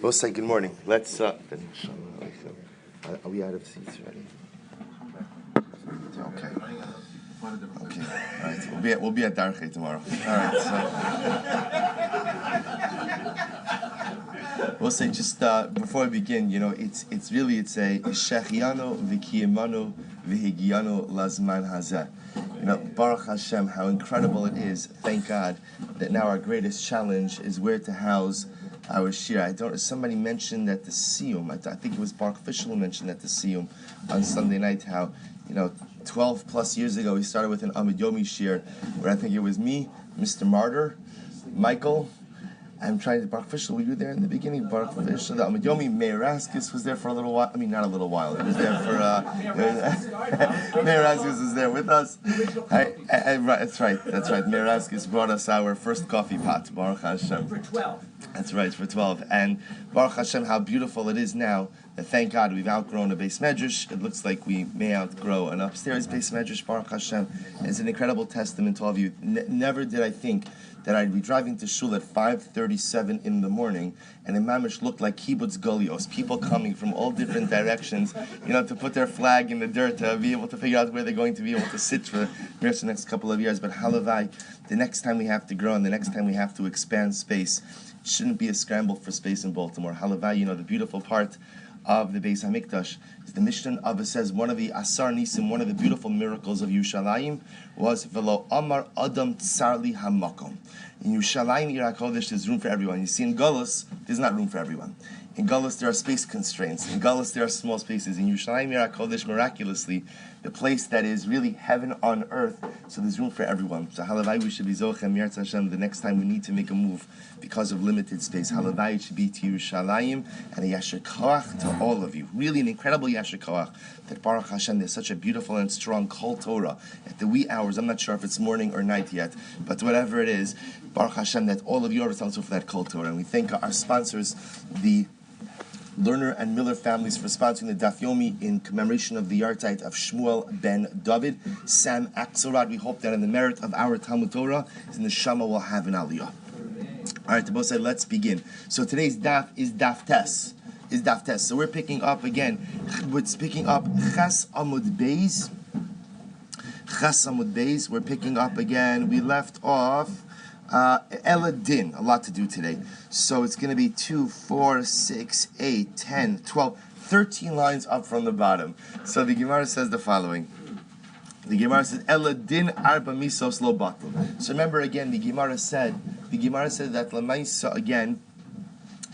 Both say good morning. Let's finish. Are we out of seats already? Okay. Okay. All right. We'll be at Darche tomorrow. All right. So we'll say just before we begin, it's a Shechiano v'kiyemano v'higiano lazman hazeh. Baruch Hashem, how incredible it is. Thank God that now our greatest challenge is where to house our shir. Somebody mentioned at the Siyum, I think it was Baruch Fischel who mentioned at the Siyum on Sunday night how, 12 plus years ago we started with an Amid Yomi shir where I think it was me, Mr. Martyr, Michael, I'm trying to, Baruch Fischel, were you there in the beginning? Baruch Fischel, the Amid Yomi, Meir Raskis was there for a little while. I mean, not a little while. He was there for, Meir Raskis was there with us. That's right. Meir Raskis brought us our first coffee pot, Baruch Hashem. For 12. That's right, for 12. And Baruch Hashem, how beautiful it is now that, thank God, we've outgrown a base medrash. It looks like we may outgrow an upstairs base medrash, Baruch Hashem. It's an incredible testament to all of you. Never did I think that I'd be driving to shul at 5:37 in the morning, and in Mamish looked like kibbutz golios, people coming from all different directions, to put their flag in the dirt, to be able to figure out where they're going to be able to sit for the next couple of years. But halavai, the next time we have to grow and the next time we have to expand space, it shouldn't be a scramble for space in Baltimore. Halavai, the beautiful part of the Beis HaMikdash is the Mishnah of it says one of the Asar Nisim, one of the beautiful miracles of Yerushalayim was Velo Amar Adam Tsarli Hamakom. In Yerushalayim, Ir HaKodesh, there's room for everyone. You see, in Gullus, there's not room for everyone. In Gullus, there are space constraints. In Gullus, there are small spaces. In Yerushalayim, Ir HaKodesh, miraculously, the place that is really heaven on earth, so there's room for everyone. So halavai, we should be zochem Yirtzeh Hashem the next time we need to make a move because of limited space. Halavai, it should be to Yerushalayim and a yasher koach to all of you. Really an incredible yasher koach that Baruch Hashem, there's such a beautiful and strong kol Torah at the wee hours. I'm not sure if it's morning or night yet, but whatever it is, Baruch Hashem, that all of you are responsible for that kol Torah. And we thank our sponsors, the Lerner and Miller families, for sponsoring the Daf Yomi in commemoration of the Yartzeit of Shmuel ben David, Sam Axelrod. We hope that in the merit of our Talmud Torah, his neshama will have an aliyah. All right, the boss said, let's begin. So today's daf is daf tes. So we're picking up again. We're picking up Ches Amud Beis. We're picking up again. We left off Eladin, a lot to do today. So it's going to be 2, 4, 6, 8, 10, 12, 13 lines up from the bottom. So the Gemara says the following. The Gemara says, Eladin arba misos lo batul. So remember again, the Gemara said that Lamaisa, again,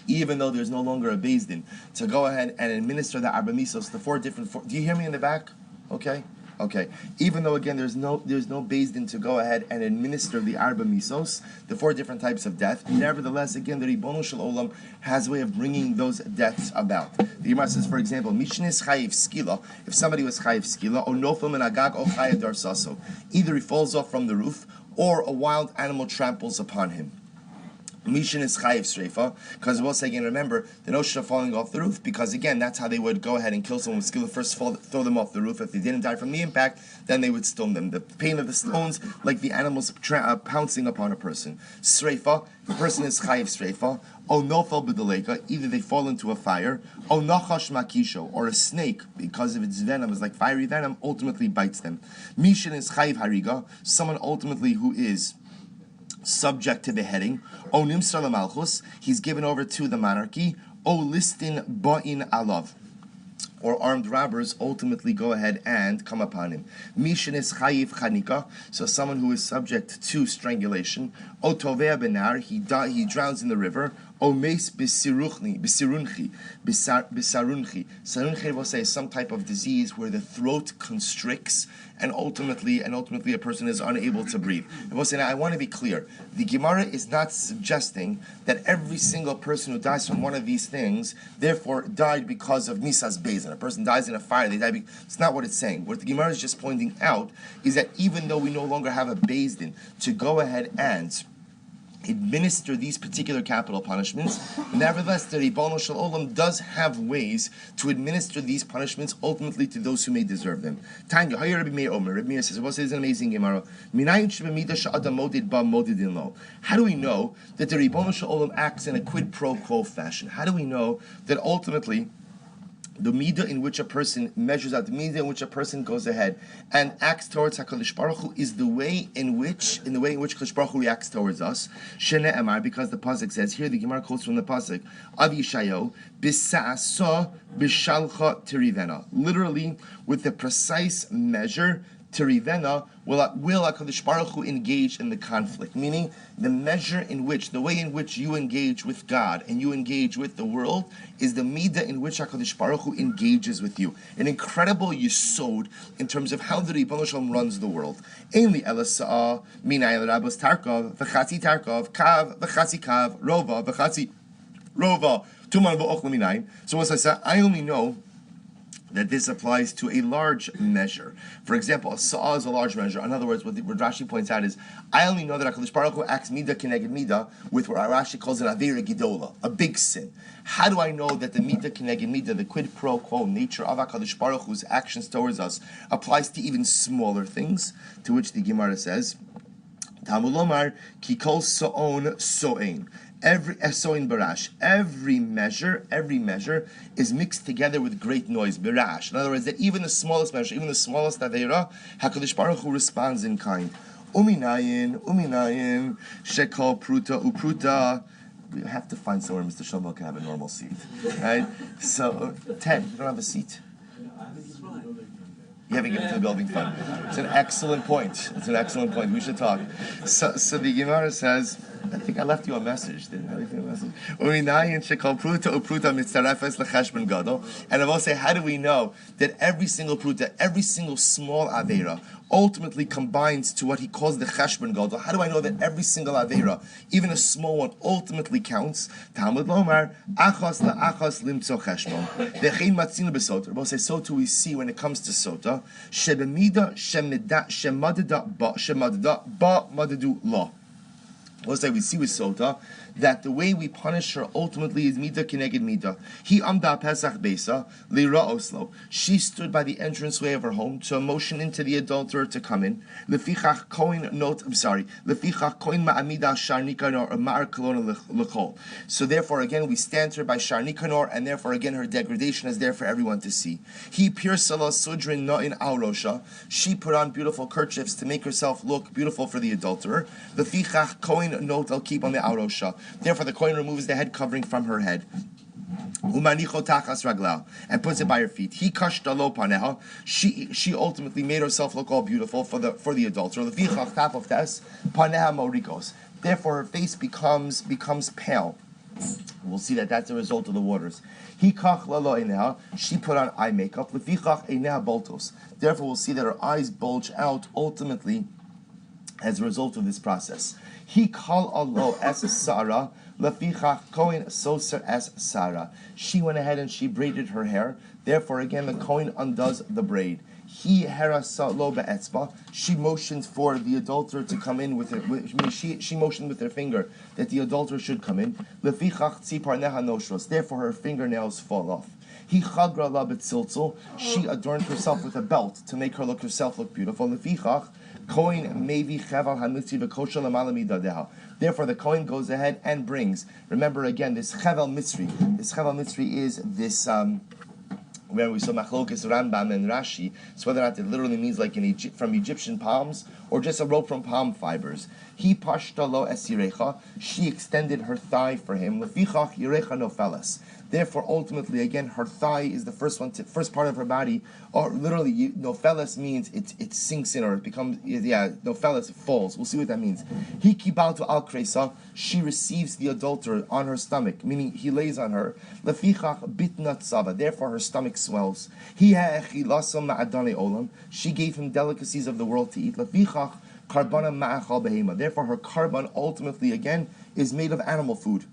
even though there's no longer a Beis Din, to go ahead and administer the arba misos, the four different. Do you hear me in the back? Okay. Even though again there's no Beis Din to go ahead and administer the arba misos, the four different types of death, nevertheless again the Ribono Shel Olam has a way of bringing those deaths about. The Gemara says, for example, Mishnis Chayiv Skila, if somebody was Chayiv Skila, or Nofel Min Agag or Chayav Dar Saso, either he falls off from the roof or a wild animal tramples upon him. Mishin is chayiv streifa, because we'll say again, remember the notion of falling off the roof, because again that's how they would go ahead and kill someone with skill. First throw them off the roof. If they didn't die from the impact, then they would stone them. The pain of the stones, like the animals pouncing upon a person. Streifa, the person is chayiv streifa. O nofel b'deleka, either they fall into a fire. O nachash makisho, or a snake, because of its venom is like fiery venom, ultimately bites them. Mishin is chayiv hariga, someone ultimately who is subject to beheading. O nimsar malchus, he's given over to the monarchy. O listin ba'in alav, or armed robbers ultimately go ahead and come upon him. Mishin is chayiv chanika, so someone who is subject to strangulation. O tovea benar, he drowns in the river. O meis bisarunchi. Sarunchi will say some type of disease where the throat constricts and ultimately a person is unable to breathe. I will say, now I want to be clear. The Gemara is not suggesting that every single person who dies from one of these things therefore died because of Misas Bezin. A person dies in a fire, they die. It's not what it's saying. What the Gemara is just pointing out is that even though we no longer have a Beis Din to go ahead and administer these particular capital punishments. Nevertheless, the Ribono Shel Olam does have ways to administer these punishments ultimately to those who may deserve them. Tanya, how Rabbi Meir Omer? Rabbi Meir says, "What is an amazing Gemara? How do we know that the Ribono Shel Olam acts in a quid pro quo fashion? How do we know that ultimately the midah in which a person measures out, the midah in which a person goes ahead and acts towards HaKadosh Baruch Hu is the way in which Kadosh Baruch Hu reacts towards us? Shene Emar, because the pasuk says here, the Gemara quotes from the pasuk of Yeshayahu, Bisa'asa Bishalcha Tirivena. Literally, with the precise measure, Tirivena, will HaKadosh Baruch Hu engage in the conflict, meaning the way in which you engage with God and you engage with the world is the midah in which HaKadosh Baruch Hu engages with you. An incredible yesod in terms of how the Ribono Shel Olam runs the world. Ainli elasa'a minay l'rabos tarkov v'chatzi tarkov kav v'chatzi kav rova v'chatzi rova tuman v'ochla minay. So as I said, I only know that this applies to a large measure. For example, a saw is a large measure. In other words, what Rashi points out is, I only know that HaKadosh Baruch Hu acts midah keneged midah with what Rashi calls an avera gidola, a big sin. How do I know that the midah keneged midah, the quid pro quo nature of HaKadosh Baruch Hu's actions towards us, applies to even smaller things? To which the Gemara says, Talmud Lomar ki kol so'on so'ein. Every measure is mixed together with great noise, birash. In other words, that even the smallest measure, even the smallest aveira, HaKadosh Baruch Hu responds in kind. Uminayin, shekol pruta upruta. We have to find somewhere Mr. Shlomo can have a normal seat, right? So 10. You don't have a seat. You haven't given to the building fund. It's an excellent point. We should talk. So the Gemara says, I think I left you a message. Didn't I leave you a message? And I will say, how do we know that every single pruta, every single small aveira, ultimately combines to what he calls the cheshbon gadol? How do I know that every single aveira, even a small one, ultimately counts? Talmud Lomar, achos la'achos limtzo cheshbon. V'chein matzinu b'sotah. I will say, so too we see when it comes to Sotah, shebemida shemadada ba madadu la. We'll say we see with Sotah that the way we punish her ultimately is midah keneged midah. He amda Pesach beisa lira oslo. She stood by the entranceway of her home to motion into the adulterer to come in. Lefichach koin ma'amida shar nikanor ma'ar kolona lechol. So therefore again we stand her by shar nikanor, and therefore again her degradation is there for everyone to see. He pirsala sudrin na'in aurosha. She put on beautiful kerchiefs to make herself look beautiful for the adulterer. Lefichach koin not al keep on the aurosha. Therefore, the coin removes the head covering from her head. And puts it by her feet. He kashtalo paneha. She ultimately made herself look all beautiful for the adulterer. Therefore, her face becomes pale. We'll see that that's a result of the waters. She put on eye makeup. Therefore, we'll see that her eyes bulge out ultimately as a result of this process. He called Allah as Sarah, lefichach kohen soser as Sarah. She went ahead and she braided her hair. Therefore, again, the kohen undoes the braid. He herasa lo be'etzba. She motions for the adulterer to come in with her. She motioned with her finger that the adulterer should come in. Lefichach tzipar neha noshros. Therefore, her fingernails fall off. He chagra la betziltzul. She adorned herself with a belt to make herself look beautiful. Lefichach Kohen mevi cheval hamitzi v'kosher l'mala midadeha. Therefore, the Kohen goes ahead and brings. Remember again, this cheval mitzri. This cheval mitzri is this. Where we saw Machlokes Rambam and Rashi, so whether or not it literally means like from Egyptian palms or just a rope from palm fibers. He pashta lo esirecha. She extended her thigh for him. Lefichach yirecha nofeles. Therefore, ultimately, again, her thigh is the first part of her body, or literally, nofeles means it sinks in, or it becomes, nofeles, it falls. We'll see what that means. He kibal to al kresa. She receives the adulterer on her stomach, meaning he lays on her. Lefichach bitnat tzava. Therefore, her stomach swells. He ha'echilasam ma'adane olam. She gave him delicacies of the world to eat. Lefichach karbana ma'achal behema. Therefore, her carbon ultimately again is made of animal food.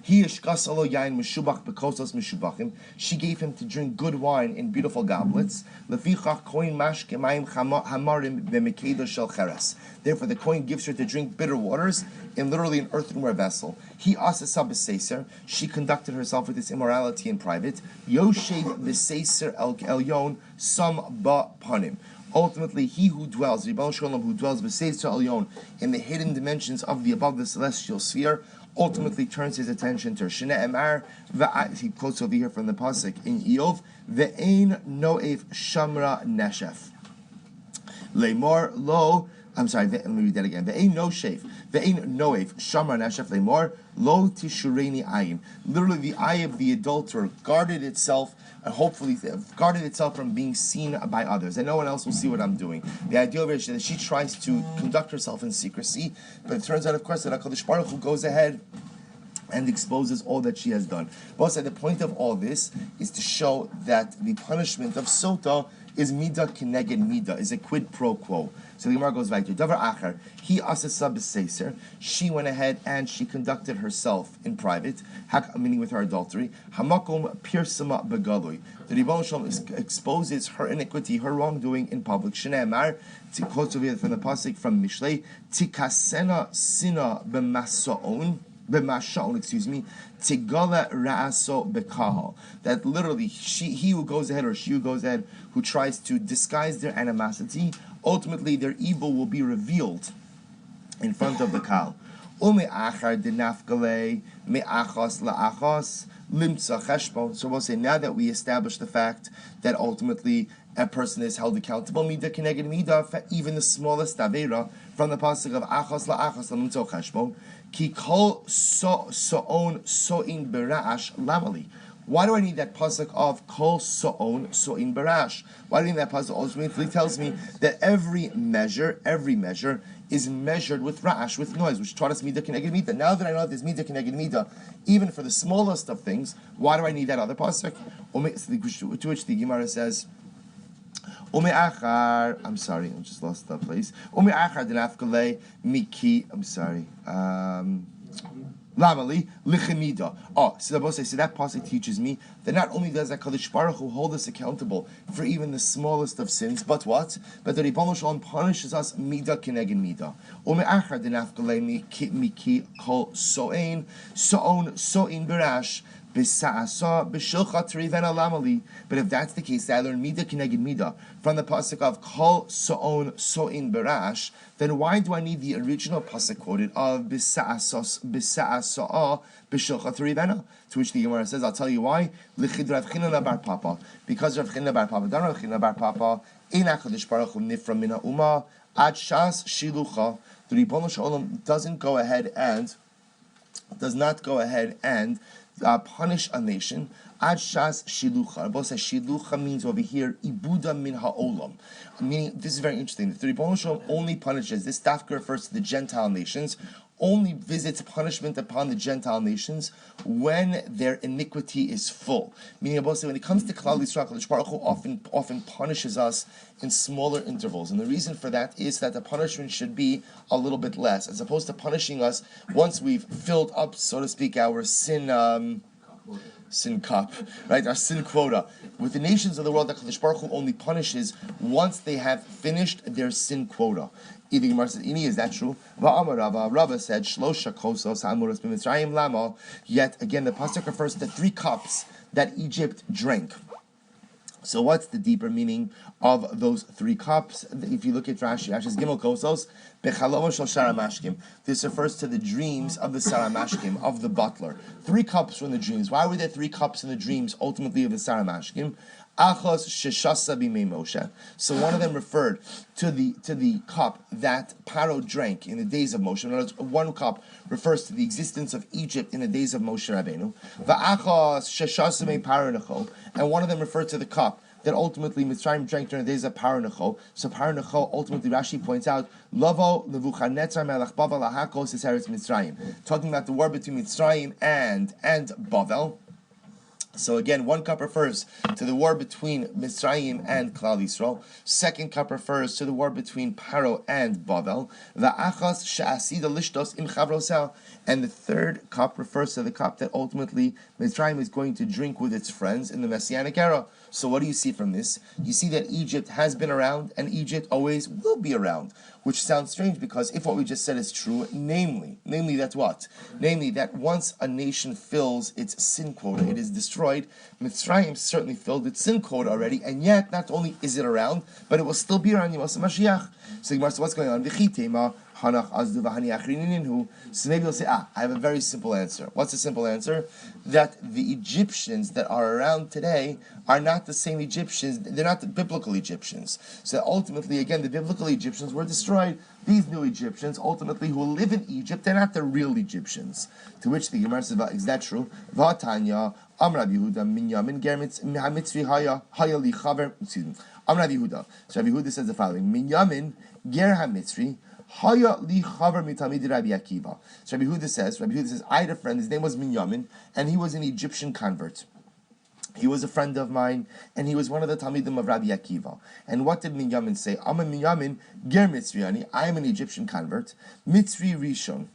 He ishkasalo yain meshubach bekosos meshubachim. She gave him to drink good wine in beautiful goblets. Lefichach koin mashke mayim hamarim b'mekedo shel cheres. Therefore, the kohen gives her to drink bitter waters in literally an earthenware vessel. He asasa b'seiser. She conducted herself with this immorality in private. Yoshev b'seiser el elyon sam ba panim. Ultimately, he who dwells, Ribbon Shalom, who dwells b'seiser elyon in the hidden dimensions of the above the celestial sphere, ultimately turns his attention to her. Shene Emar, he quotes over here from the pasuk in Eov, ve'ein no'ef shamra neshef. Leimor lo. I'm sorry, let me read that again. Ve'ein no'ef shamra neshef leimor lo tishureni ayin. Literally, the eye of the adulterer guarded itself, and hopefully guarded itself from being seen by others, and no one else will see what I'm doing. The idea of it is that she tries to conduct herself in secrecy, but it turns out, of course, that HaKadosh Baruch Hu goes ahead and exposes all that she has done. But the point of all this is to show that the punishment of Sotah is midah kineged midah, is a quid pro quo. So the Gemara goes back to Davar Acher. He asasa b'seiser. She went ahead and she conducted herself in private, meaning with her adultery. Hamakom pirsama begalui. The Ribbon Shalom exposes her iniquity, her wrongdoing in public. Shnei Amar, to quote from the pasuk from Mishlei, tikasena sina b'masaon. Tigala ra'aso bekahal. That literally, he who goes ahead, or she who goes ahead, who tries to disguise their animosity, ultimately their evil will be revealed in front of the kal. Ume achar denafgale me'achos la'achos limtza cheshbon. So we'll say, now that we establish the fact that ultimately a person is held accountable, midah keneged midah, for even the smallest avera, from the pasuk of achos la'achos limtza cheshbon. Ki kol so'on so'in bera'ash lamali. Why do I need that pasuk of kol so'on so'in berash? Why do I need that pasuk? Ultimately tells me that every measure is measured with ra'ash, with noise, which taught us midah keneged midah. Now that I know that there's midah keneged midah, even for the smallest of things, why do I need that other pasuk? To which the Gemara says, I'm sorry, I just lost that place. Lamali lichemida. So that pasuk teaches me that not only does HaKadosh Baruch Hu hold us accountable for even the smallest of sins, but what? But the Ribbon Shalom punishes us midah kineged midah. Ume'achar denafkale miki kol so'in berash. But if that's the case, I learn midah kineged midah from the pasuk of kol so'on so'in berash, then why do I need the original pasuk quoted of bisa'asoa b'shilchat rivena? To which the Gemara says, I'll tell you why. Lichid Rav Chinna bar Papa, because Rav Chinna bar Papa, Rav Chinna bar Papa, in HaKadosh Baruch Hu nifra mina uma ad shas shilucha. The Ribbon Shalom does not go ahead and punish a nation. Ad shas shilucha. Both says shilucha means over here ibuda min ha'olam. Meaning, this is very interesting. The Ribbon Shalom only punishes, this dafka refers to the Gentile nations, only visits punishment upon the Gentile nations when their iniquity is full. Meaning, when it comes to Klal Yisrael, HaKadosh Baruch Hu often punishes us in smaller intervals. And the reason for that is that the punishment should be a little bit less, as opposed to punishing us once we've filled up, so to speak, our sin cup, right? Our sin quota. With the nations of the world, HaKadosh Baruch Hu only punishes once they have finished their sin quota. The Gemara says, is that true? Rava said, Shlosha kosos ha'amuros b'mitzrayim lama. Yet again, the pasuk refers to 3 cups that Egypt drank. So what's the deeper meaning of those 3 cups? If you look at Rashi's Gimel Kosos, Bechaloma shel Saramashkim. This refers to the dreams of the Saramashkim, of the butler. 3 cups were in the dreams. Why were there 3 cups in the dreams, ultimately, of the Saramashkim? Achos sheshasa b'mei Moshe. So one of them referred to the cup that Paro drank in the days of Moshe. In other words, one cup refers to the existence of Egypt in the days of Moshe Rabbeinu. Va'achos sheshasa b'mei Paro necho. And one of them referred to the cup that ultimately Mitzrayim drank during the days of Paro necho. So Paro necho, ultimately Rashi points out, Lavo Nebuchadnezzar melech Bavel lahakos is Eretz Mitzrayim. Talking about the war between Mitzrayim and Bavel. So again, one cup refers to the war between Mitzrayim and Klal Yisrael. Second cup refers to the war between Paro and Bavel. Va'achas she'asida lishtos im chavrosel. And the third cup refers to the cup that ultimately Mitzrayim is going to drink with its friends in the Messianic era. So what do you see from this? You see that Egypt has been around and Egypt always will be around, which sounds strange because if what we just said is true, namely that's what? Namely that once a nation fills its sin quota, it is destroyed. Mitzrayim certainly filled its sin quota already, and yet not only is it around, but it will still be around Yom Mashiach. So what's going on? So maybe you'll say, I have a very simple answer. What's the simple answer? That the Egyptians that are around today are not the same Egyptians. They're not the biblical Egyptians. So ultimately, again, the biblical Egyptians were destroyed. These new Egyptians, ultimately, who live in Egypt, they're not the real Egyptians. To which the Gemara says, is that true? V'atanya, Amrav Yehuda, Minyamin, Germitz, Mitzri, Haya li Chaver, excuse me, Amrav Yehuda. So Rabbi Yehuda says the following, Minyamin, Ger HaMitzri, Haya li Chaver mitamid Rabbi Akiva. So Rabbi Yehuda says, I had a friend, his name was Minyamin, and he was an Egyptian convert. He was a friend of mine, and he was one of the Talmidim of Rabbi Akiva. And what did Minyamin say? I'm a Minyamin, Ger Mitzriani, I am an Egyptian convert, Mitzri Rishon.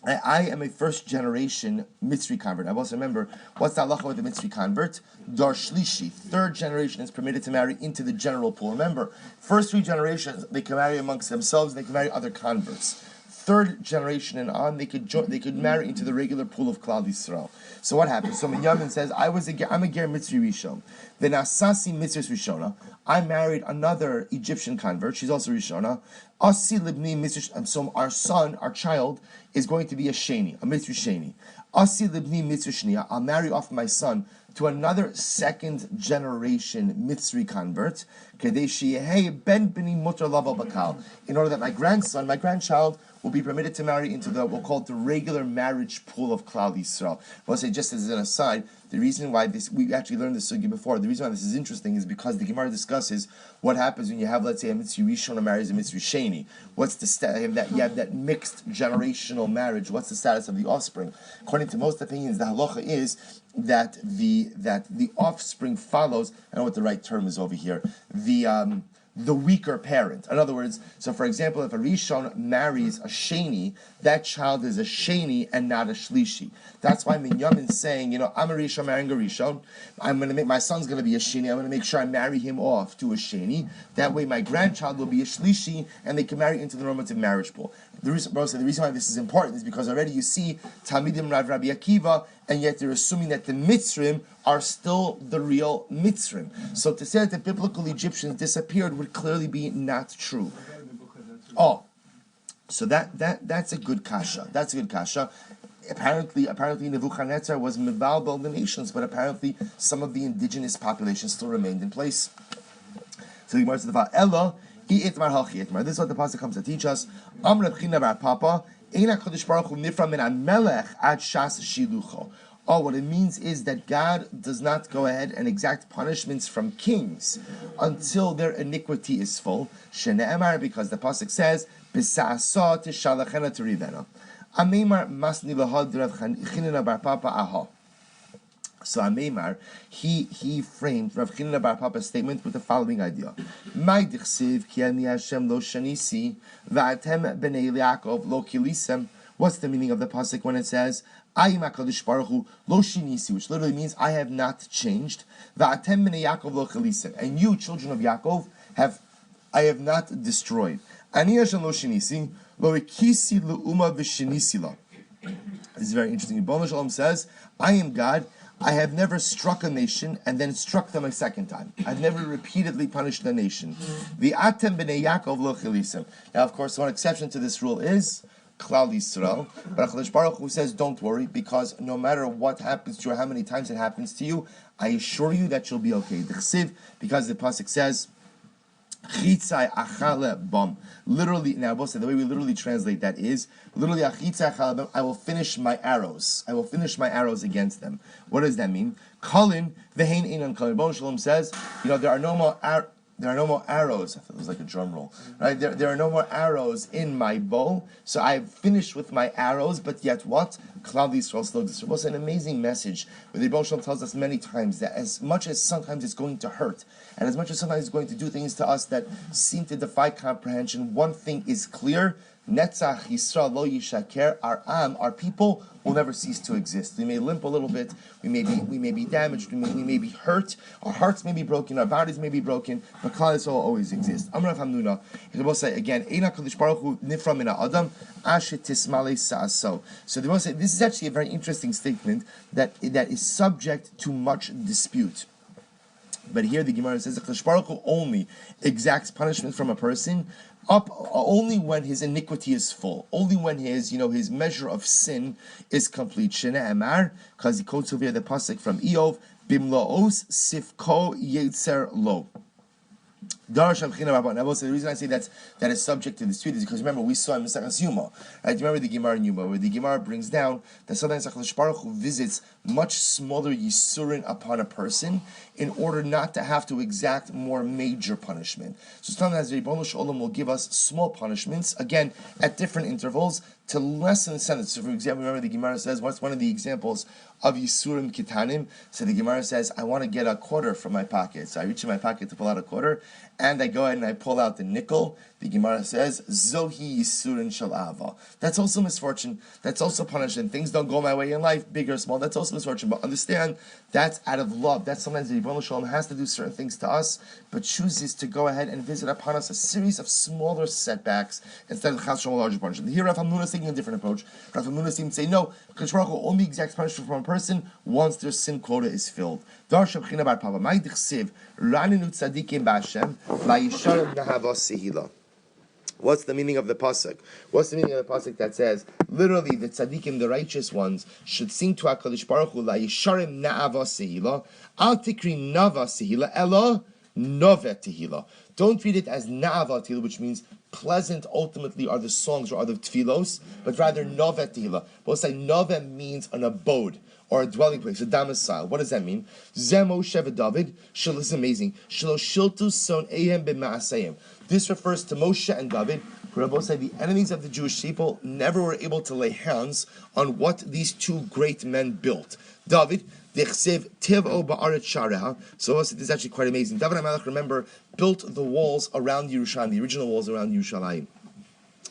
I am a first generation Mitzri convert. I also remember, what's the halacha with the Mitzri convert? Dar Shlishi, third generation is permitted to marry into the general pool. Remember, first 3 generations, they can marry amongst themselves, they can marry other converts. Third generation and on, they could marry into the regular pool of Klal Yisrael. So what happened? So Minyamin says, I'm a Ger Mitzri Rishon. Then Asasi Mitzri Rishona. I married another Egyptian convert. She's also Rishona. Asi Libni Mitzri. And so our son, our child, is going to be a Sheni, a Mitzri Sheni. Asi Libni Mitzri Shnia. I'll marry off my son to another second generation Mitzri convert. In order that my grandchild, will be permitted to marry into we'll call it the regular marriage pool of Klal Yisrael. I'll say, just as an aside, the reason why we actually learned this sugi before, the reason why this is interesting is because the Gemara discusses what happens when you have, let's say, a Mitzri Rishon marries a Mitzri Sheni. What's the you have that mixed generational marriage. What's the status of the offspring? According to most opinions, the halacha is that the offspring follows. I don't know what the right term is over here. The weaker parent. In other words, so for example, if a Rishon marries a Sheni, that child is a Sheni and not a Shlishi. That's why Minyamin is saying, I'm a Rishon marrying a Rishon. My son's going to be a Sheni. I'm going to make sure I marry him off to a Sheni. That way my grandchild will be a Shlishi and they can marry into the normative marriage pool. The reason why this is important is because already you see Talmidim Rabbi Akiva, and yet they're assuming that the Mitzrim are still the real Mitzrim. So to say that the biblical Egyptians disappeared would clearly be not true. Oh, so that's a good kasha. That's a good kasha. Apparently Nebuchadnezzar was mevalbel the nations, but apparently some of the indigenous population still remained in place. So the Gemara says about Ella. This is what the pasuk comes to teach us. What it means is that God does not go ahead and exact punishments from kings until their iniquity is full. Because the pasuk says, So Ameimar, he framed Rav Chinna Bar Papa's statement with the following idea: My dichsiv ki ani Hashem lo shanisi va'atem b'nei Yaakov lo kilisem. What's the meaning of the pasuk when it says I am HaKadosh Baruch Hu lo shinisi, which literally means I have not changed. Va'atem b'nei Yaakov lo kilisem, and you, children of Yaakov, I have not destroyed. Ani Hashem lo shinisi lo ikisi le'uma v'shinisi la. This is very interesting. Yibon Shalom says, I am God. I have never struck a nation and then struck them a second time. I've never repeatedly punished the nation. The Atem b'nei Yaakov lo chilisem. Now, of course, one exception to this rule is Klal Yisrael. But HaKadosh Baruch Hu says, don't worry, because no matter what happens to you or how many times it happens to you, I assure you that you'll be okay. Because the pasuk says, Chitzai achale bam. Literally, now the way we literally translate that is literally achitzai achale bam. I will finish my arrows. I will finish my arrows against them. What does that mean? Kalin vehein inan kalin. Bon Shalom says, there are no more there are no more arrows. I thought it was like a drum roll, right? There are no more arrows in my bow. So I've finished with my arrows, but yet what? Klal Yisrael still exists. It was an amazing message where the Rebbe Shalom tells us many times that as much as sometimes it's going to hurt, and as much as sometimes it's going to do things to us that seem to defy comprehension, one thing is clear: Netzach Yisrael lo yishaker. Our people will never cease to exist. We may limp a little bit, we may be damaged, we may be hurt, our hearts may be broken, our bodies may be broken, but Klal Yisrael will always exist. Amar Rav Hamnuna, he will say again, Eina Kadosh Baruch Hu nifra min ha'adam asher tismale sa'aso. So they will say this is actually a very interesting statement that is subject to much dispute. But here the Gemara says that Kadosh Baruch Hu only exacts punishment from a person up only when his iniquity is full, only when his measure of sin is complete. Shene Emar, because he quotes over here the pasuk from Eov, Bimlaos Sifko Yetzer Lo. The reason I say that is subject to dispute is because remember we saw in Mesechus Yuma, right? Remember the Gemara in Yuma where the Gemara brings down that sometimes HaKadosh Baruch Hu visits much smaller yisurin upon a person in order not to have to exact more major punishment. So sometimes the Ribono Shel Olam will give us small punishments again at different intervals to lessen the sentence. So for example, remember the Gemara says, what's one of the examples of Yisurim Kitanim? So the Gemara says, I want to get a quarter from my pocket. So I reach in my pocket to pull out a quarter, and I go ahead and I pull out the nickel. The Gemara says, Zohi Yisurin Shel Ava. That's also misfortune. That's also punishment. Things don't go my way in life, big or small. That's also misfortune. But understand, that's out of love. That's sometimes the Ribono Shel Olam has to do certain things to us, but chooses to go ahead and visit upon us a series of smaller setbacks instead of a larger punishment. Here Rav Hamnuna is taking a different approach. Rav Hamnuna seems to say, no, Kadosh Baruch Hu only exacts punishment from a person once their sin quota is filled. What's the meaning of the pasuk? What's the meaning of the pasuk that says literally the tzaddikim, the righteous ones, should sing to HaKadosh Baruch Hu la yisharim na'ava sehila al tikri nava sehila ela novet tehila. Don't read it as na'ava tehila, which means pleasant ultimately are the songs or are the tfilos, but rather novet tehila. Both say novet means an abode or a dwelling place, a domicile. What does that mean? Zemo Sheva David, Shil is amazing. Shilo Shiltu Son Ehem B'Ma'aseyim. This refers to Moshe and David, who are both say the enemies of the Jewish people never were able to lay hands on what these two great men built. David, Dechsev Tevo Ba'aret Shareha. So this is actually quite amazing. David HaMelech, remember, built the walls around Yerushalayim, the original walls around Yerushalayim.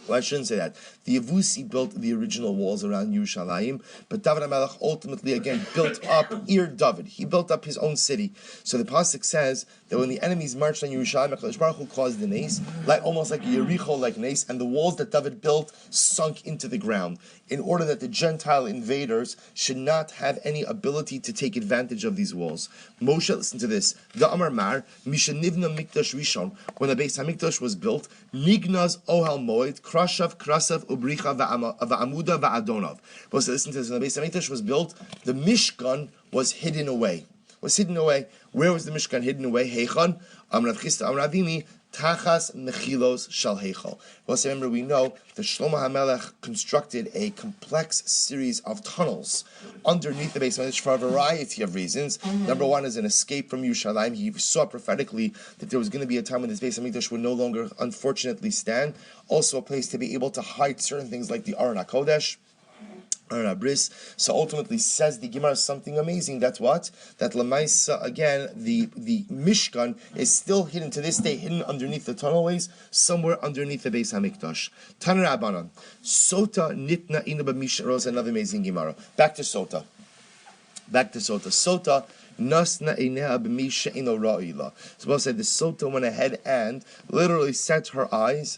Well, I shouldn't say that. The Yevusi built the original walls around Yerushalayim, but David HaMelech ultimately again built up Ir David. He built up his own city. So the pasuk says that when the enemies marched on Yerushalayim, HaKadosh Baruch Hu caused the nace, almost like a Yericho like nace, and the walls that David built sunk into the ground, in order that the Gentile invaders should not have any ability to take advantage of these walls. Moshe, listen to this. The Amar Mar, Misha Nivna Mikdash Rishon, when the Beis HaMikdash was built, Nignaz Ohel Moed, Krashav, Krasav, Ubricha, Va'amuda, Va'adonav. But so listen to this. When the Beis HaMikdash was built, the Mishkan was hidden away. Where was the Mishkan hidden away? Heichon, Rav Chisda, Ravimi, Tachas Mechilos Shal Heichal. Well, so remember, we know that Shlomo HaMelech constructed a complex series of tunnels underneath the Beis HaMikdash for a variety of reasons. Number one is an escape from Yerushalayim. He saw prophetically that there was going to be a time when this Beis HaMikdash would no longer, unfortunately, stand. Also a place to be able to hide certain things like the Aron HaKodesh, Bris. So ultimately says the Gemara something amazing. That's what? That Lamaisa, again, the Mishkan is still hidden to this day, hidden underneath the tunnelways, somewhere underneath the Beis HaMikdash. Tan Rabbanan. Sotah nitna ina b'misharos, another amazing Gemara. Back to Sotah. Sotah nasna ineha b'misha ino ra'ila. So said the Sotah went ahead and literally set her eyes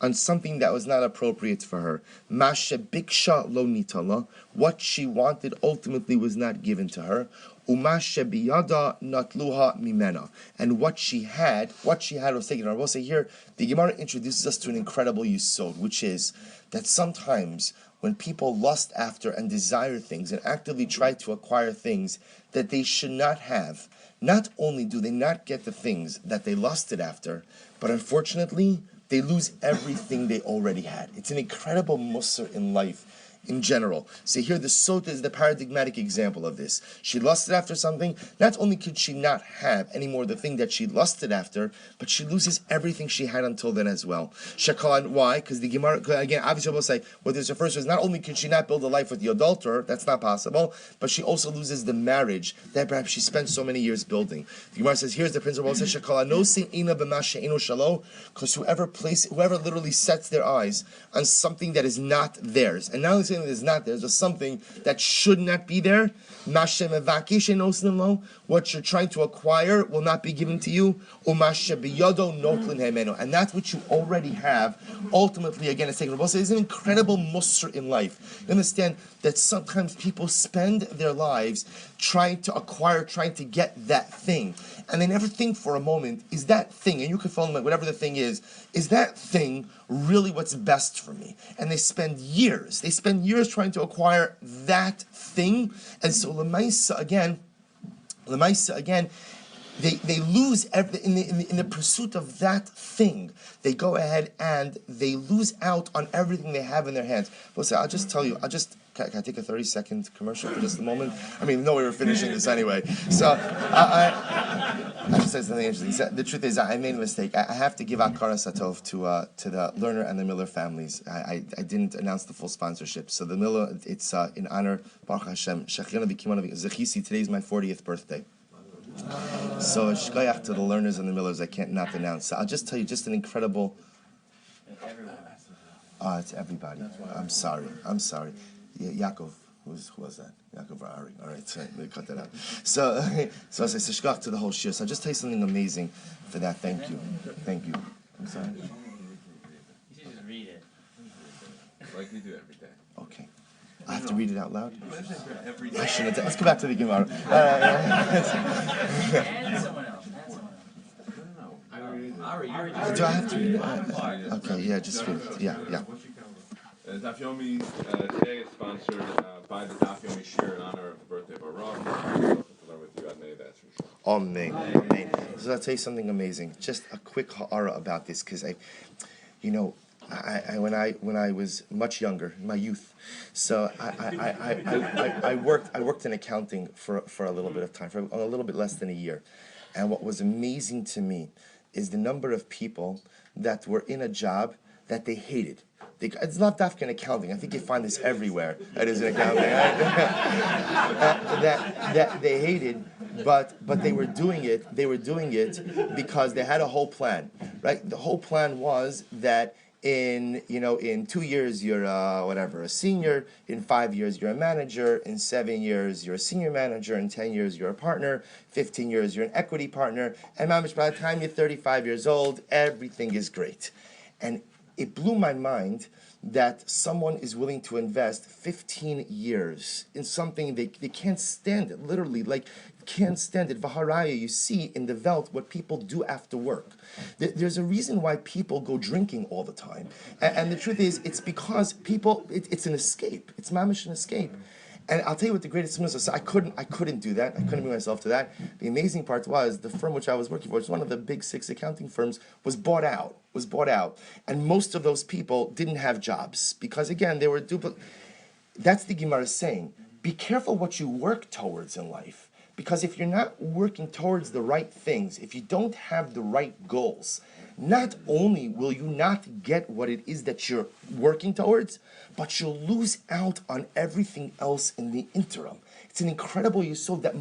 on something that was not appropriate for her. Masha biksha lo nitala. What she wanted ultimately was not given to her. Umasha biyada natluha mimena. And what she had was taken. I will say here, the Gemara introduces us to an incredible yisod, which is that sometimes when people lust after and desire things and actively try to acquire things that they should not have, not only do they not get the things that they lusted after, but unfortunately, they lose everything they already had. It's an incredible musr in life in general. So here the Sotah is the paradigmatic example of this. She lusted after something. Not only could she not have anymore the thing that she lusted after, but she loses everything she had until then as well. Shakal, why? Because the Gemara, again, obviously we'll say, what this refers to is not only could she not build a life with the adulterer, that's not possible, but she also loses the marriage that perhaps she spent so many years building. The Gemara says, here's the principle, it says, Shakal, no because whoever literally sets their eyes on something that is not theirs, and not only saying that is not theirs, or something that should not be there, what you're trying to acquire will not be given to you, and that's what you already have. Ultimately, again, it's taken. It's an incredible musr in life. You understand that sometimes people spend their lives trying to acquire, trying to get that thing, and they never think for a moment, is that thing, and you can follow them, whatever the thing is that thing really what's best for me? And they spend years trying to acquire that thing, and so Lemaisa again, they lose in the pursuit of that thing. They go ahead and they lose out on everything they have in their hands. But I'll just tell you, can I take a 30-second commercial for just a moment? I mean, no, we were finishing this anyway. So I just said something interesting. The truth is, I made a mistake. I have to give Akara Satov to the Lerner and the Miller families. I didn't announce the full sponsorship. So the Miller, it's in honor, Baruch Hashem, Shechianu B'Kimanu Zechisi. Today is my 40th birthday. So shkoyach to the Learners and the Millers, I can't not announce. So I'll just tell you, just an incredible. It's everybody. I'm sorry. Yeah, Yaakov, who was that? Yaakov Ari. All right, so let me cut that out. So I say shkoyach to the whole shir. So I'll just tell you something amazing for that. Thank you. I'm sorry. You should just read it. Like we do every day. Okay. I have to read it out loud? Every day. I shouldn't. Let's go back to the Gemara. And someone else. Ari, you're Do I have to read it? Okay, yeah, just read it. Yeah. Daf Yomi today is sponsored by the Daf Yomi Shir in honor of the birthday of Baruch. To learn with you, I made that for sure. Amen. So I'll tell you something amazing. Just a quick ha'ara about this, because when I was much younger, in my youth, so I worked in accounting for a little bit of time, for a little bit less than a year, and what was amazing to me is the number of people that were in a job that they hated. It's not dafka in accounting. I think you find this everywhere. That is in accounting. that they hated, but they were doing it. They were doing it because they had a whole plan, right? The whole plan was that in 2 years you're a senior, in 5 years you're a manager, in 7 years you're a senior manager, in 10 years you're a partner, 15 years you're an equity partner, and by the time you're 35 years old, everything is great. And it blew my mind that someone is willing to invest 15 years in something they can't stand it, literally, can't stand it. Vaharaya, you see in the Welt what people do after work. There's a reason why people go drinking all the time. And the truth is, it's because people, it's an escape. It's mamish an escape. And I'll tell you what the greatest thing was. So I couldn't do that. I couldn't bring myself to that. The amazing part was the firm which I was working for, which was one of the big 6 accounting firms, was bought out. And most of those people didn't have jobs because, again, they were duplicate. That's the Gemara saying. Be careful what you work towards in life. Because if you're not working towards the right things, if you don't have the right goals, not only will you not get what it is that you're working towards, but you'll lose out on everything else in the interim. It's an incredible yesod that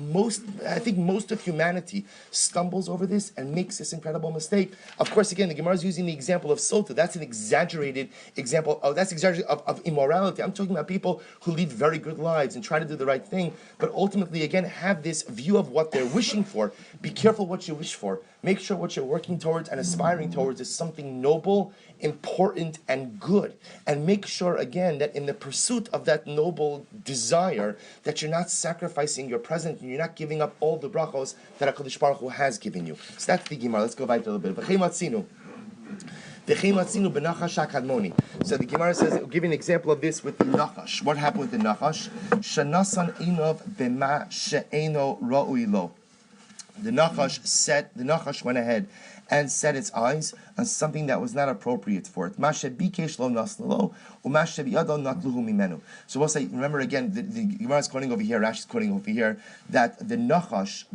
I think most of humanity stumbles over this and makes this incredible mistake. Of course, again, the Gemara is using the example of Sotah. That's an exaggerated example. Of immorality. I'm talking about people who lead very good lives and try to do the right thing, but ultimately, again, have this view of what they're wishing for. Be careful what you wish for. Make sure what you're working towards and aspiring towards is something noble, important, and good. And make sure, again, that in the pursuit of that noble desire, that you're not sacrificing your present and you're not giving up all the brachos that HaKadosh Baruch Hu has given you. So that's the Gemara. Let's go back a little bit. So the Gemara says, we'll give you an example of this with the Nachash. What happened with the Nachash? Shanasan inov bema she'eno ra'ui lo. The Nachash went ahead and set its eyes on something that was not appropriate for it. Mashe bikesh lo nasnalo, umashe biyado natluhu mimenu. So we'll say, remember again, the Gemara is quoting over here, Rashi is quoting over here, that the Nachash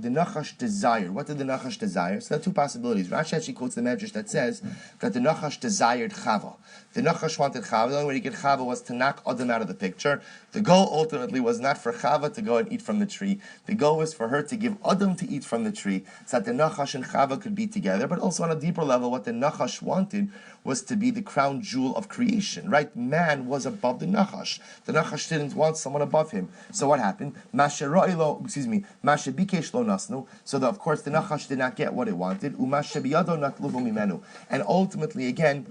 desired. What did the Nachash desire? So there are two possibilities. Rashi actually quotes the Medrash that says that the Nachash desired Chava. The Nachash wanted Chava. The only way to get Chava was to knock Adam out of the picture. The goal ultimately was not for Chava to go and eat from the tree. The goal was for her to give Adam to eat from the tree, so that the Nachash and Chava could be together. But also on a deeper level, what the Nachash wanted was to be the crown jewel of creation, right? Man was above the Nachash. The Nachash didn't want someone above him. So what happened? Mashe bikesh lo nasnu. So of course the Nachash did not get what it wanted. Umashe biyado natluhu mimenu. And ultimately, again,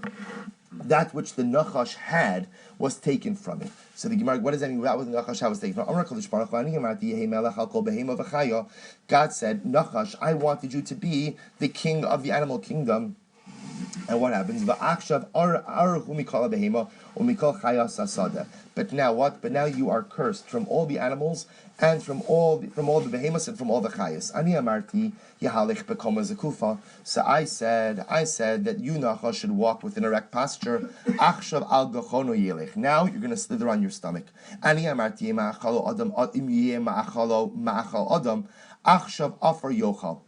that which the Nachash had was taken from it. So the Gemara, what does that mean? That was the Nachash was taken from. God said, Nachash, I wanted you to be the king of the animal kingdom. And what happens? But now what? But now you are cursed from all the animals and from all the behemoths and from all the chayas. Ani amarti yahalech bekoma zekufa. So I said that you Nachash should walk with an erect posture. Achshav al gachono yelech. Now you're going to slither on your stomach. Ani amarti ma'achalo adam ma'achal adam. Achshav afar yochal.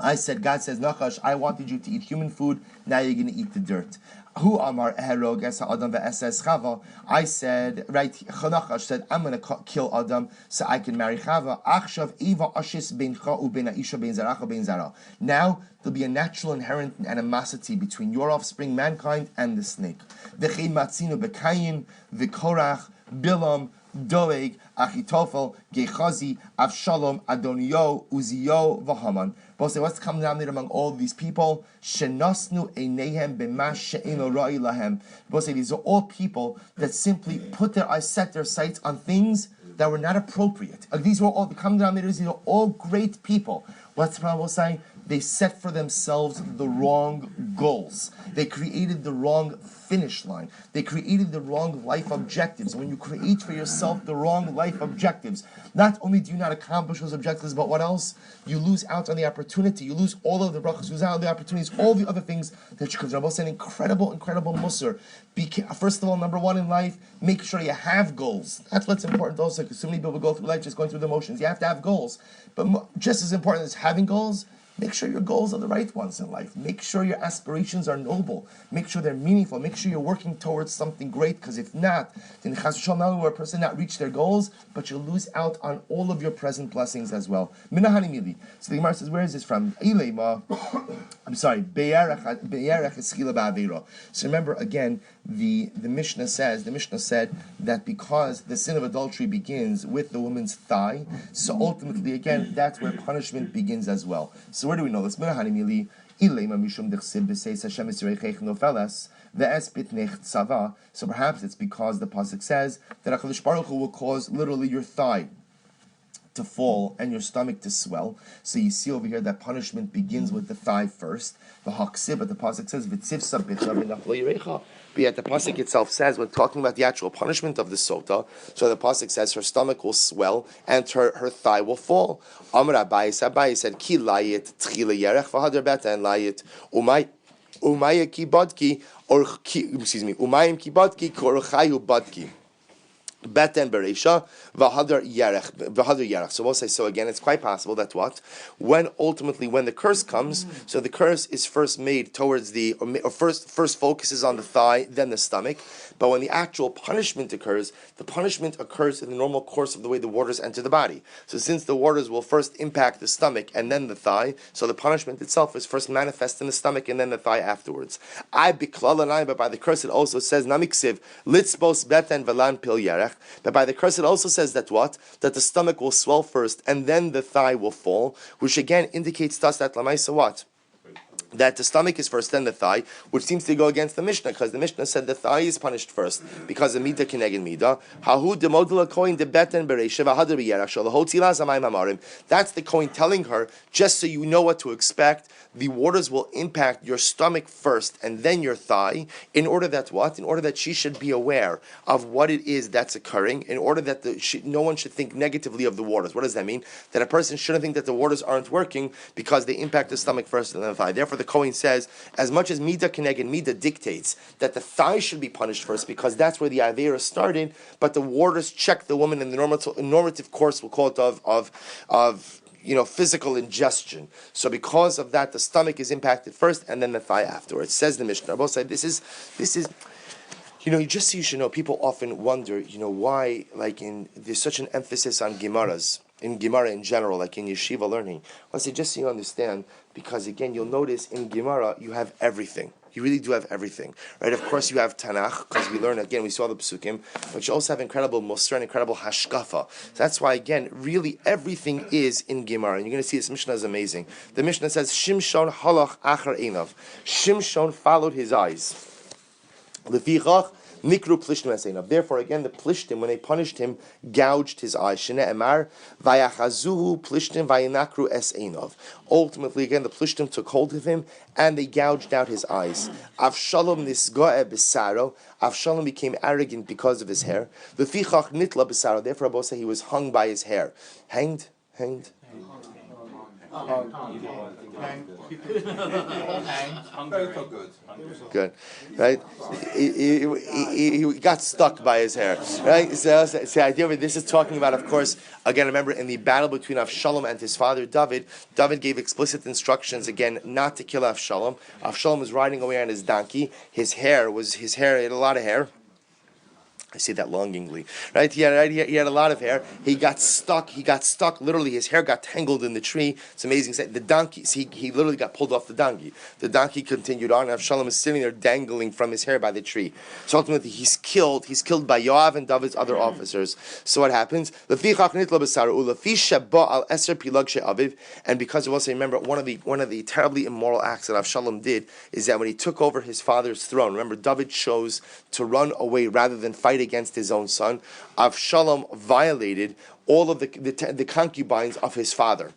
I said, God says, Nachash, I wanted you to eat human food, now you're going to eat the dirt. Hu amar eherog es ha'adam ve'eses chava. I said, right, Nachash said, I'm going to kill Adam so I can marry Chava. Achshav eva ashis beincha u'bein ha'isha bein zaracha bein zara. Now, there'll be a natural inherent animosity between your offspring, mankind, and the snake. V'chein matzinu b'kayin, v'korach, bilam, Doeg, Achitofel, Gechazi, Avshalom, Adonio, Uzio, Vahaman. Both say, what's the common denominator among all of these people? Shenasnu einehem b'ma she'eno ra'i lahem. Both say these are all people that simply set their sights on things that were not appropriate. These were all the common denominators. These are all great people. What's the problem saying? They set for themselves the wrong goals. They created the wrong finish line. They created the wrong life objectives. When you create for yourself the wrong life objectives, not only do you not accomplish those objectives, but what else? You lose out on the opportunity. You lose all of the brachas, you lose out on the opportunities, all the other things that you could. Rabbi said, incredible musr. First of all, number one in life, make sure you have goals. That's what's important also, because so many people go through life just going through the motions. You have to have goals. But just as important as having goals, make sure your goals are the right ones in life. Make sure your aspirations are noble. Make sure they're meaningful. Make sure you're working towards something great, because if not, then chas v'shalom will a person not reach their goals, but you'll lose out on all of your present blessings as well. Minahani mili. So the Gemara says, where is this from? I'm sorry, Be'erech eschila ba'aviro. So remember again, the Mishnah said that because the sin of adultery begins with the woman's thigh, so ultimately again, that's where punishment begins as well. So where do we know this? So perhaps it's because the pasuk says that HaKadosh Baruch Hu will cause literally your thigh to fall and your stomach to swell. So you see over here that punishment begins with the thigh first. The haksib, but the pasuk says v'tzivsa b'chav. But yet the pasuk itself says, when talking about the actual punishment of the sotah, so the pasuk says her stomach will swell and her thigh will fall. Amar Abaye said, Ki layit tchila yerech v'hadar beta and layit umaya ki badki or umayim ki badki korchayu badki. Beten bereisha v'hadar yerech. So we'll say, so again, it's quite possible that when the curse comes, so the curse is first made towards first focuses on the thigh, then the stomach. But when the actual punishment occurs, the punishment occurs in the normal course of the way the waters enter the body. So since the waters will first impact the stomach and then the thigh, so the punishment itself is first manifest in the stomach and then the thigh afterwards. But by the curse it also says, Namiksiv, litzbos beten velan pil yerech. But by the curse it also says that that the stomach will swell first and then the thigh will fall, which again indicates to us that lamaisa what? That the stomach is first, then the thigh, which seems to go against the Mishnah, because the Mishnah said the thigh is punished first because of midah kineged midah. Hahu demodula koin debeten bereisha v'hadar b'yerach shal hotzila zamayim hamarim. That's the coin telling her, just so you know what to expect, the waters will impact your stomach first and then your thigh, in order that what? In order that she should be aware of what it is that's occurring, in order that no one should think negatively of the waters. What does that mean? That a person shouldn't think that the waters aren't working because they impact the stomach first and then the thigh. Therefore, the Kohen says, as much as Mida Keneged Mida dictates that the thigh should be punished first because that's where the Avera started, but the warders check the woman in the normative course, we'll call it of physical ingestion. So because of that, the stomach is impacted first and then the thigh afterwards. Says the Mishnah. Both say this is just so you should know, people often wonder, why, there's such an emphasis on Gemaras, in Gemara in general, like in yeshiva learning. I'll say, just so you understand, because again, you'll notice in Gemara, you have everything. You really do have everything, right? Of course, you have Tanakh, because we learn, again, we saw the Psukim, but you also have incredible Musar and incredible Hashkafa. So that's why, again, really everything is in Gemara. And you're going to see this Mishnah is amazing. The Mishnah says, Shimshon halach achar einav. Shimshon followed his eyes. Lefichach nikru plishtim esainav. Therefore, again, the plishtim, when they punished him, gouged his eyes. Shene emar vayachazuhu plishtim vayinakru esainav. Ultimately, again, the plishtim took hold of him and they gouged out his eyes. Avshalom nisgoe besaro. Avshalom became arrogant because of his hair. Lefichach nitla besaro. Therefore, Abba said he was hung by his hair. Hanged. Good, right? He got stuck by his hair, right? So the idea of it, this is talking about, of course, again, remember in the battle between Avshalom and his father David gave explicit instructions, again, not to kill Avshalom. Avshalom was riding away on his donkey. His hair, he had a lot of hair. I say that longingly, right? He had a lot of hair. He got stuck. Literally, his hair got tangled in the tree. It's amazing. The donkey, he literally got pulled off the donkey. The donkey continued on. And Avshalom is sitting there dangling from his hair by the tree. So ultimately, he's killed. He's killed by Yoav and David's other officers. So what happens? And because of also, remember, one of the terribly immoral acts that Avshalom did is that when he took over his father's throne, remember, David chose to run away rather than fight against his own son. Avshalom violated all of the concubines of his father.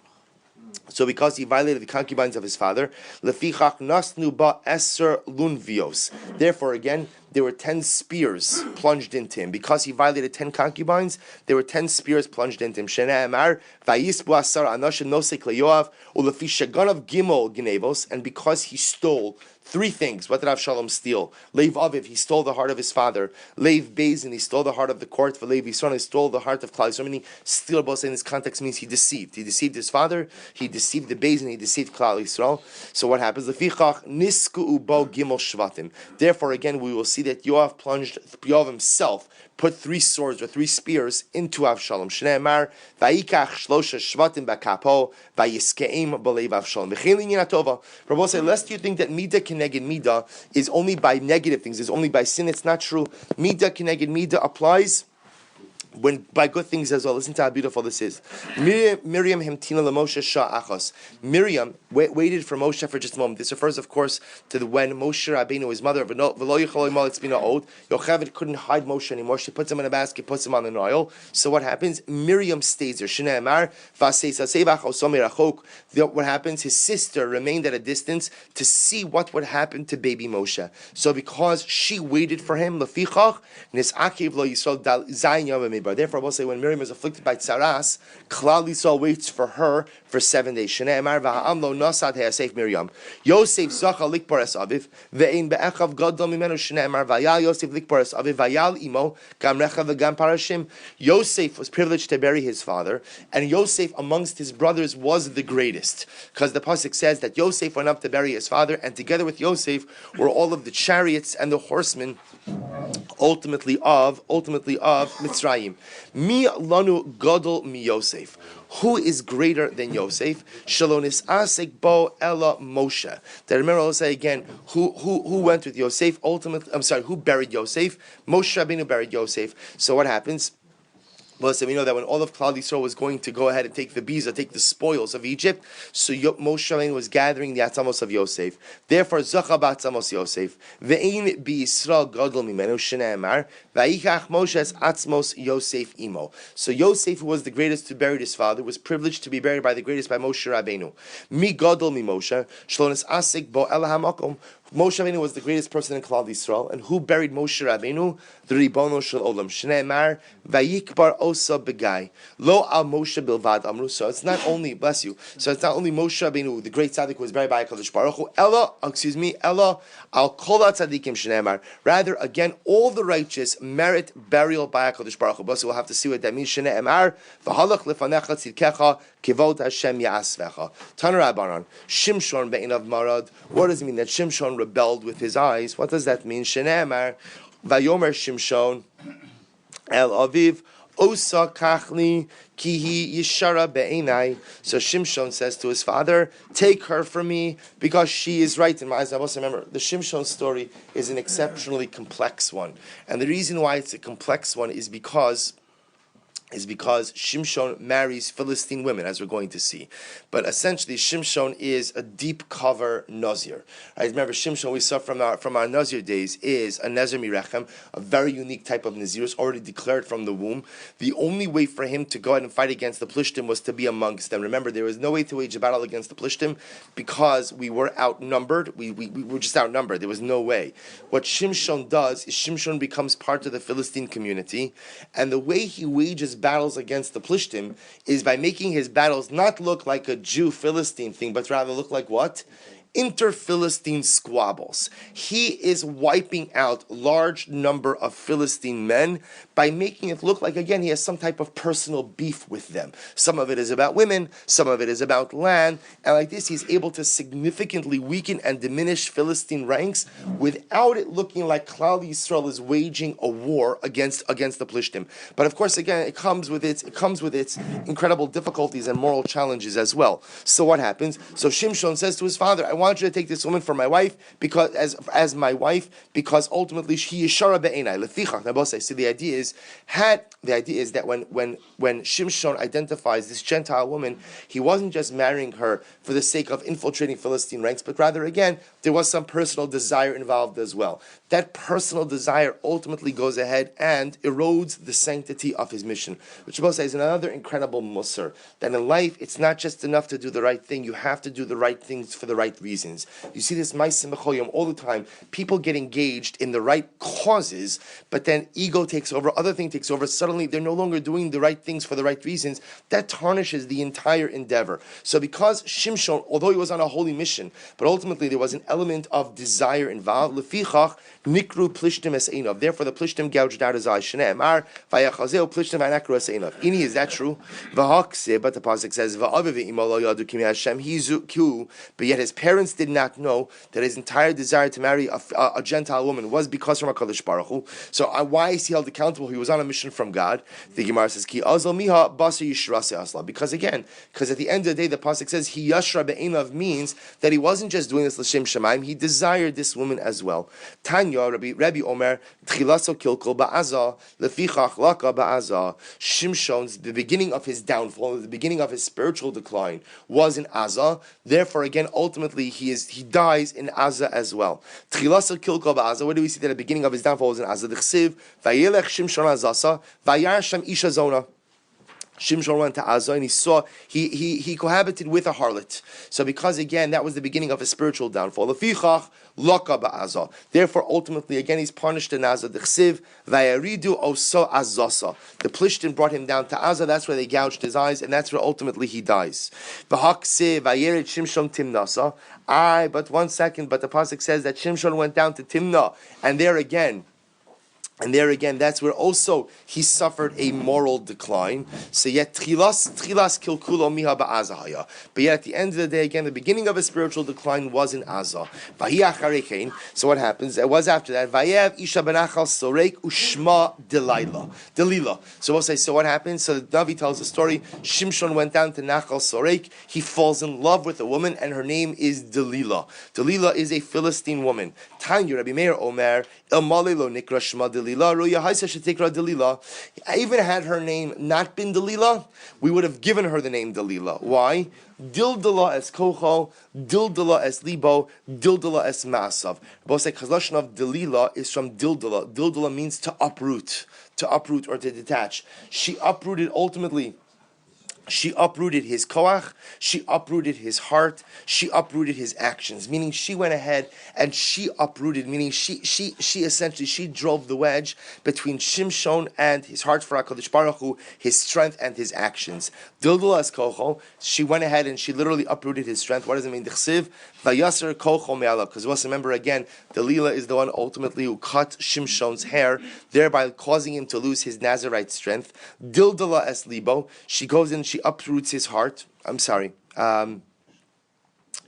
So because he violated the concubines of his father, lefichach nasnu ba eser lunvios. Therefore, again, there were 10 spears plunged into him. Because he violated 10 concubines, there were 10 spears plunged into him. Shena Amar, Vayisbu Asar Anosh Nosek Leyoav, Ulefi Shaganav Gimel Gnevos, and because he stole 3 things. What did Avshalom steal? Leiv Aviv, he stole the heart of his father. Leiv Bezin, he stole the heart of the court. V'leiv Yisron, he stole the heart of Klal Yisrael. So many steal, both in this context means he deceived. He deceived his father, he deceived the Bezin, he deceived Klal Yisrael. So what happens? Lefichach Nisku Ubo Gimel Shvatim. Therefore, again, we will see that Yoav himself put 3 swords or 3 spears into Avshalom. Shnei Amar, Vayikach Shlosha Shvatim Bakapo, Vayiskeim Balev Avshalom. V'chein Linyan Atova. Rabbi say, lest you think that Mida Keneged Mida is only by negative things, is only by sin. It's not true. Mida Keneged Mida applies when by good things as well. Listen to how beautiful this is. Miriam hemtina leMoshe shah achos. Miriam waited for Moshe for just a moment. This refers, of course, to when Moshe Rabbeinu, his mother, Yocheved couldn't hide Moshe anymore. She puts him in a basket, puts him on the Nile. So what happens? Miriam stays there. What happens? His sister remained at a distance to see what would happen to baby Moshe. So because she waited for him, lefichach nisakiv lo Yisrael zayin yom. Therefore, I will say when Miriam is afflicted by tsaras, Klal Yisrael waits for her for 7 days. Shnei Amar v'ha'am lo nasad he'asef Miriam. Yosef zacha likbar es aviv ve'ein be'echav gadol mimenu. Shnei Amar v'yal Yosef likbar es aviv v'yal imo gam rechav v'gam parashim. Yosef was privileged to bury his father, and Yosef amongst his brothers was the greatest, because the pasuk says that Yosef went up to bury his father, and together with Yosef were all of the chariots and the horsemen, ultimately of Mitzrayim. Mi lanu gadol mi Yosef. Who is greater than Yosef? Shalonis asek bo ella Moshe. That remember, I'll say again, who went with Yosef? Who buried Yosef? Moshe Rabbeinu buried Yosef. So what happens? Well, so we know that when all of Klal Yisrael was going to go ahead and take the spoils of Egypt, so Moshe Rabbeinu was gathering the atzamos of Yosef. Therefore, Zacha b'atzamos Yosef, ve'ein b'Yisrael gadol mimenu shnei amar, va'ikach Moshe's atzmos Yosef imo. So Yosef, who was the greatest to bury his father, was privileged to be buried by the greatest, by Moshe Rabbeinu. Mi gadol mi Moshe, shlonis asik bo el hamakom. Moshe Rabbeinu was the greatest person in Klal Yisrael, and who buried Moshe Rabbeinu? The Ribono Shel Olam. Shnei Mar Vayikbar Osa Begai Lo Al Moshe Bilvad Amru. So it's not only, bless you. So it's not only Moshe Rabbeinu, the great tzaddik who was buried by HaKadosh Baruch Hu. Ella Al Kol HaTzadikim Shnei Mar. Rather, again, all the righteous merit burial by HaKadosh Baruch Hu. So we'll have to see what that means. Shnei Mar V'Halach Lefanecha Tzidkecha Kivot Hashem Ya'asvecha. Taner Rabbanan Shimshon Be'inav Marad. What does it mean that Shimshon rebelled with his eyes? What does that mean? Shenemar Vayomer Shimshon El Aviv Osa Kachli Kihi Yishara Be'enai. So Shimshon says to his father, take her from me because she is right in my eyes. I also remember the Shimshon story is an exceptionally complex one, and the reason why it's a complex one is because Shimshon marries Philistine women, as we're going to see. But essentially, Shimshon is a deep cover Nazir. I remember Shimshon we saw from our Nazir days is a Nazir Mirechem, a very unique type of Nazirus, already declared from the womb. The only way for him to go ahead and fight against the Plishtim was to be amongst them. Remember, there was no way to wage a battle against the Plishtim because we were outnumbered. We were just outnumbered. There was no way. What Shimshon does is Shimshon becomes part of the Philistine community, and the way he wages battles against the Plishtim is by making his battles not look like a Jew-Philistine thing, but rather look like what? Inter-Philistine squabbles. He is wiping out large number of Philistine men by making it look like, again, he has some type of personal beef with them. Some of it is about women, some of it is about land, and like this, he's able to significantly weaken and diminish Philistine ranks without it looking like Klal Yisrael is waging a war against the Plishtim. But of course, again, it comes with its incredible difficulties and moral challenges as well. So what happens? So Shimshon says to his father, I want you to take this woman for my wife because as my wife, because ultimately she is shara be'enai lefichach. Now, both so the idea is that when Shimshon identifies this Gentile woman, he wasn't just marrying her for the sake of infiltrating Philistine ranks, but rather, again, there was some personal desire involved as well. That personal desire ultimately goes ahead and erodes the sanctity of his mission, which both is another incredible musar, that in life it's not just enough to do the right thing, you have to do the right things for the right reasons. You see this ma'asim b'chol yom all the time. People get engaged in the right causes, but then ego takes over, other thing takes over, suddenly they're no longer doing the right things for the right reasons. That tarnishes the entire endeavor. So because Shimshon, although he was on a holy mission, but ultimately there was an element of desire involved, lefichach nikru plishtim es einav. Therefore the plishtim gouged out his eyes. Shnei amar vayachazeu plishtim v'anakru es einav. Ini, is that true? V'hakse, but the pasuk says v'aviv v'imo lo yadu kimi Hashem hizu, but yet his parents did not know that his entire desire to marry a Gentile woman was because from HaKadosh Baruch Hu. So why is he held accountable? He was on a mission from God. The Gemara says ki azal miha basa yishrase asla. Because at the end of the day, the pasuk says he yashra be'enav means that he wasn't just doing this l'shem shemaim. He desired this woman as well. Tanya Rabbi Omer tchilaso kilkol ba'aza lefichach laka ba'aza. Shimshon's the beginning of his downfall, the beginning of his spiritual decline was in Azah. Therefore, again, ultimately he dies in Azah as well. Tchilaso kilkol ba'aza. Where do we see that the beginning of his downfall was in Azah? The chsiv vayelech Shimshon azasa vayar Shem isha zona. Shimshon went to Azah and he saw he cohabited with a harlot. So because again that was the beginning of his spiritual downfall. Lefichach laka ba'Azah. Therefore, ultimately again he's punished in Azah. The chsiv vayaridu oso azasa. The Plishtim brought him down to Azah. That's where they gouged his eyes, and that's where ultimately he dies. V'hakse vayered Shimshon timnasa. But 1 second. But the pasuk says that Shimshon went down to Timnah, and there again, that's where also he suffered a moral decline. So yet tchilas kilkulo miha ba'azahaya. But yet at the end of the day, again, the beginning of his spiritual decline was in Azah. So what happens? It was after that. Vayev isha benachal sorek ushma Delilah. So we'll say, so what happens? So the Navi tells the story. Shimshon went down to Nachal Sorek. He falls in love with a woman, and her name is Delilah. Delilah is a Philistine woman. Tanya Rabbi Meir Omer El Malelo Nikra Shma Delilah. Even had her name not been Delilah, we would have given her the name Delilah. Why? Dildala es kocho, dildala es libo, dildala es masav. Both say Chazlashon of Delilah is from dildala. Dildala means to uproot or to detach. She uprooted ultimately She uprooted his koach, she uprooted his heart, she uprooted his actions. Meaning she went ahead and she uprooted, meaning she essentially, she drove the wedge between Shimshon and his heart for HaKadosh Baruch Hu, his strength and his actions. Dildul as kocho, she went ahead and she literally uprooted his strength. What does it mean? D'chsiv, vayasser kocho me'alav. Because let's remember again, Delilah is the one ultimately who cut Shimshon's hair, thereby causing him to lose his Nazarite strength. Dildula es libo, she goes in, she uproots his heart. I'm sorry.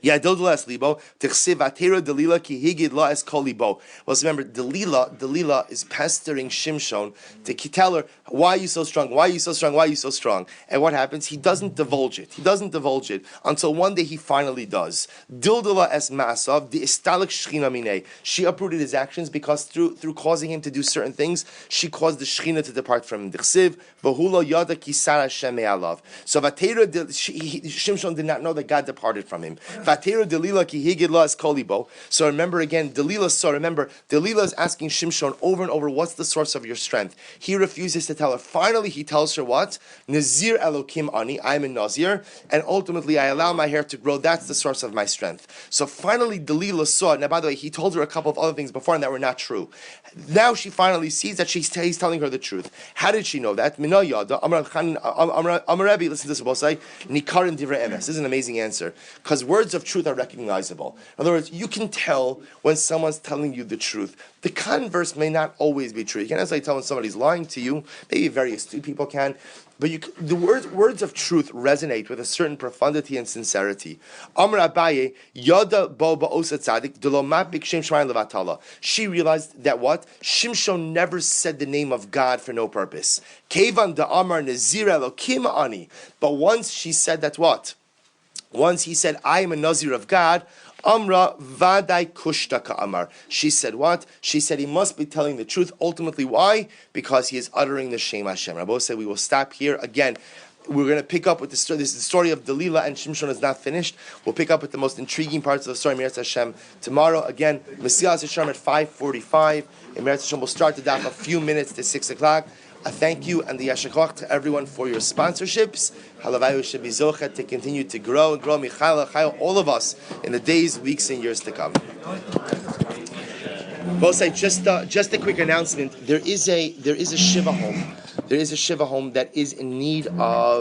Dildula libo. Tichsiv atera Delilah ki higid la es kolibo. Well, so remember, Delilah is pestering Shimshon to tell her, why are you so strong? Why are you so strong? Why are you so strong? And what happens? He doesn't divulge it. He doesn't divulge it until one day he finally does. Dildula es maasav the istalik shchina minei. She uprooted his actions because through causing him to do certain things, she caused the shchina to depart from him. Dichsiv v'hulo yada ki sara Hashem me'alav. So Shimshon did not know that God departed from him. Delilah ki higid la es kolibo. So remember again, Delilah is asking Shimshon over and over, what's the source of your strength? He refuses to tell her. Finally, he tells her what? Nazir Elokim ani, I'm a Nazir, and ultimately I allow my hair to grow. That's the source of my strength. So finally, Delilah saw. Now, by the way, he told her a couple of other things before and that were not true. Now she finally sees that he's telling her the truth. How did she know that? Mina yada, Amar Rebbe, listen to this, we'll say, Nikarin divrei emes. This is an amazing answer. Because words of truth are recognizable. In other words, you can tell when someone's telling you the truth. The converse may not always be true. You can't necessarily tell when somebody's lying to you. Maybe very astute people can. But the words of truth resonate with a certain profundity and sincerity. Amar Abaye, Yada bo ba'osa tzadik, delo mapik shem shemayin levatala. She realized that what? Shimshon never said the name of God for no purpose. Kevan da Amar Nazir Elokim ani. But once she said that what? Once he said, I am a Nazir of God, Amra Vadai Kushtaka Amar. She said what? She said he must be telling the truth. Ultimately, why? Because he is uttering the Shem Hashem. Rabbi said we will stop here. Again, we're going to pick up with the story. This is the story of Delilah and Shimshon is not finished. We'll pick up with the most intriguing parts of the story, Meretz Hashem, tomorrow. Again, Mesilas Hashem at 5:45. And Meretz Hashem will start the daf a few minutes to 6 o'clock. I thank you and the Yashakach to everyone for your sponsorships. Halavayu should be zochet to continue to grow and grow. Michael, all of us in the days, weeks, and years to come. Both say just a quick announcement. There is a Shiva home. There is a Shiva home that is in need of